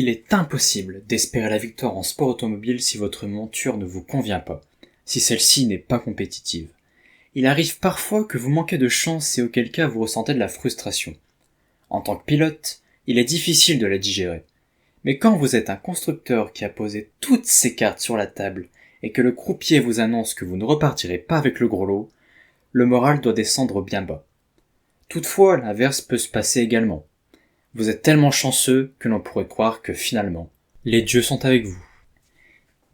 Il est impossible d'espérer la victoire en sport automobile si votre monture ne vous convient pas, si celle-ci n'est pas compétitive. Il arrive parfois que vous manquez de chance et auquel cas vous ressentez de la frustration. En tant que pilote, il est difficile de la digérer. Mais quand vous êtes un constructeur qui a posé toutes ses cartes sur la table et que le croupier vous annonce que vous ne repartirez pas avec le gros lot, le moral doit descendre bien bas. Toutefois, l'inverse peut se passer également. Vous êtes tellement chanceux que l'on pourrait croire que finalement, les dieux sont avec vous.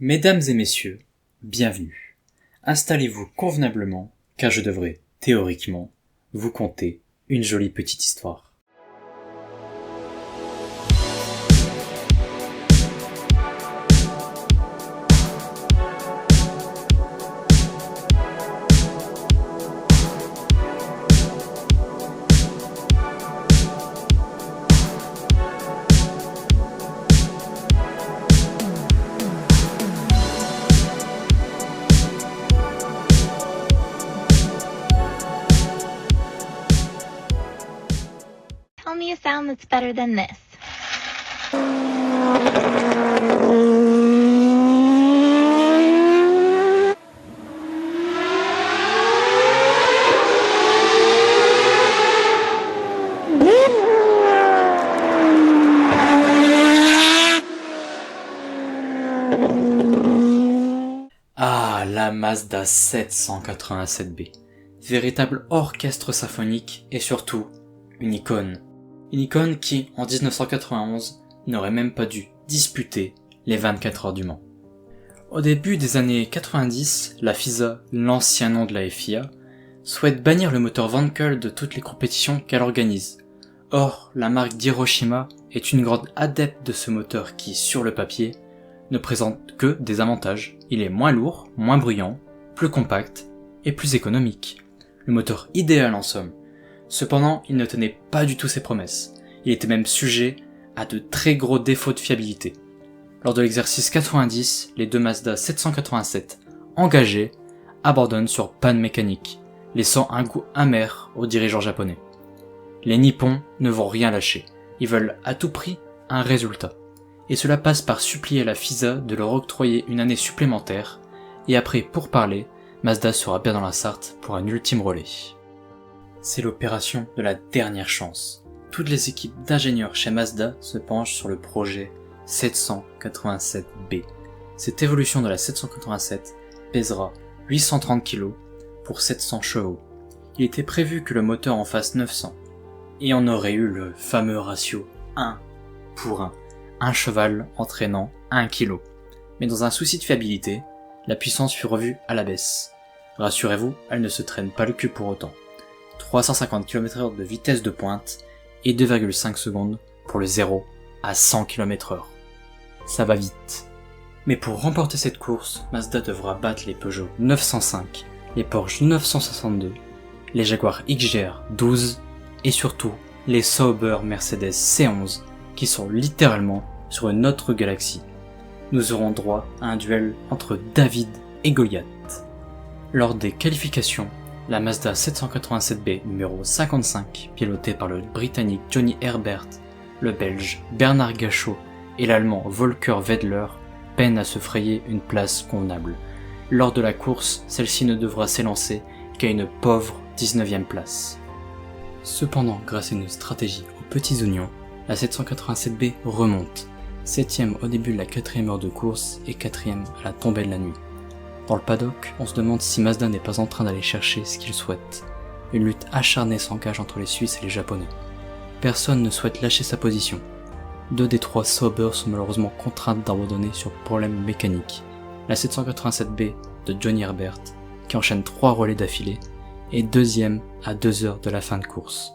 Mesdames et messieurs, bienvenue. Installez-vous convenablement, car je devrais, théoriquement, vous conter une jolie petite histoire. Tell me a sound that's better than this. Ah, la Mazda 787B. Véritable orchestre symphonique et surtout, une icône. Une icône qui, en 1991, n'aurait même pas dû disputer les 24 heures du Mans. Au début des années 90, la FISA, l'ancien nom de la FIA, souhaite bannir le moteur Wankel de toutes les compétitions qu'elle organise. Or, la marque d'Hiroshima est une grande adepte de ce moteur qui, sur le papier, ne présente que des avantages. Il est moins lourd, moins bruyant, plus compact et plus économique. Le moteur idéal en somme. Cependant, il ne tenait pas du tout ses promesses. Il était même sujet à de très gros défauts de fiabilité. Lors de l'exercice 90, les deux Mazda 787 engagés abandonnent sur panne mécanique, laissant un goût amer aux dirigeants japonais. Les Nippons ne vont rien lâcher. Ils veulent à tout prix un résultat. Et cela passe par supplier la FISA de leur octroyer une année supplémentaire, et après pourparlers, Mazda sera bien dans la Sarthe pour un ultime relais. C'est l'opération de la dernière chance. Toutes les équipes d'ingénieurs chez Mazda se penchent sur le projet 787B. Cette évolution de la 787 pèsera 830 kg pour 700 chevaux. Il était prévu que le moteur en fasse 900, et on aurait eu le fameux ratio 1 pour 1, un cheval entraînant 1 kg. Mais dans un souci de fiabilité, la puissance fut revue à la baisse. Rassurez-vous, elle ne se traîne pas le cul pour autant. 350 km/h de vitesse de pointe et 2,5 secondes pour le 0 à 100 km/h. Ça va vite. Mais pour remporter cette course, Mazda devra battre les Peugeot 905, les Porsche 962, les Jaguar XJR 12 et surtout les Sauber Mercedes C11 qui sont littéralement sur une autre galaxie. Nous aurons droit à un duel entre David et Goliath. Lors des qualifications, la Mazda 787B numéro 55, pilotée par le Britannique Johnny Herbert, le Belge Bernard Gachot et l'Allemand Volker Wedler, peine à se frayer une place convenable. Lors de la course, celle-ci ne devra s'élancer qu'à une pauvre 19e place. Cependant, grâce à une stratégie aux petits oignons, la 787B remonte, 7ème au début de la 4ème heure de course et 4ème à la tombée de la nuit. Dans le paddock, on se demande si Mazda n'est pas en train d'aller chercher ce qu'il souhaite. Une lutte acharnée s'engage entre les Suisses et les Japonais. Personne ne souhaite lâcher sa position. 2 des 3 Sauber sont malheureusement contraintes d'abandonner sur problème mécanique. La 787B de Johnny Herbert, qui enchaîne 3 relais d'affilée, est 2ème à 2 heures de la fin de course.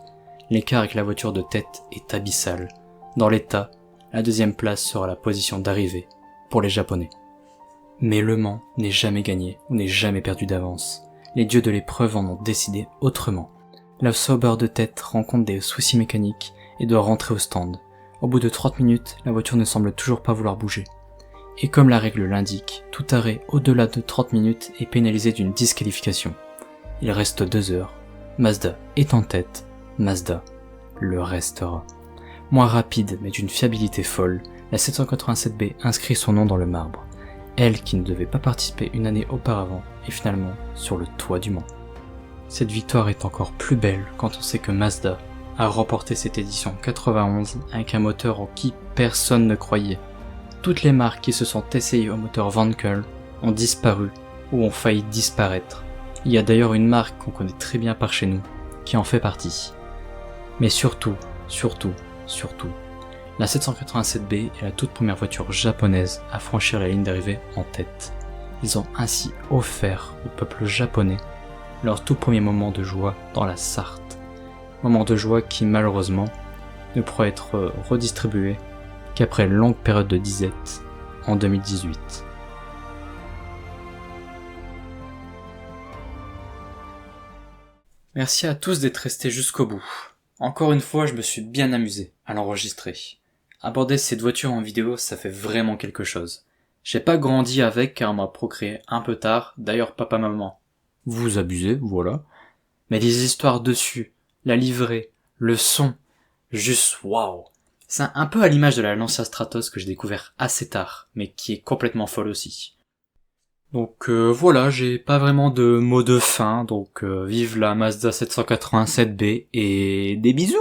L'écart avec la voiture de tête est abyssal. Dans l'état, la 2ème place sera la position d'arrivée pour les Japonais. Mais Le Mans n'est jamais gagné ou n'est jamais perdu d'avance. Les dieux de l'épreuve en ont décidé autrement. La Sauber de tête rencontre des soucis mécaniques et doit rentrer au stand. Au bout de 30 minutes, la voiture ne semble toujours pas vouloir bouger. Et comme la règle l'indique, tout arrêt au-delà de 30 minutes est pénalisé d'une disqualification. Il reste 2 heures. Mazda est en tête. Mazda le restera. Moins rapide mais d'une fiabilité folle, la 787B inscrit son nom dans le marbre. Elle qui ne devait pas participer une année auparavant est finalement sur le toit du Mans. Cette victoire est encore plus belle quand on sait que Mazda a remporté cette édition 91 avec un moteur en qui personne ne croyait. Toutes les marques qui se sont essayées au moteur Wankel ont disparu ou ont failli disparaître. Il y a d'ailleurs une marque qu'on connaît très bien par chez nous qui en fait partie. Mais surtout, la 787B est la toute première voiture japonaise à franchir la ligne d'arrivée en tête. Ils ont ainsi offert au peuple japonais leur tout premier moment de joie dans la Sarthe. Moment de joie qui malheureusement ne pourra être redistribué qu'après une longue période de disette en 2018. Merci à tous d'être restés jusqu'au bout. Encore une fois, je me suis bien amusé à l'enregistrer. Aborder cette voiture en vidéo, ça fait vraiment quelque chose. J'ai pas grandi avec car on m'a procréé un peu tard, d'ailleurs papa-maman. Vous abusez, voilà. Mais les histoires dessus, la livrée, le son, juste waouh. C'est un peu à l'image de la Lancia Stratos que j'ai découvert assez tard, mais qui est complètement folle aussi. Donc voilà, j'ai pas vraiment de mot de fin, donc vive la Mazda 787B et des bisous.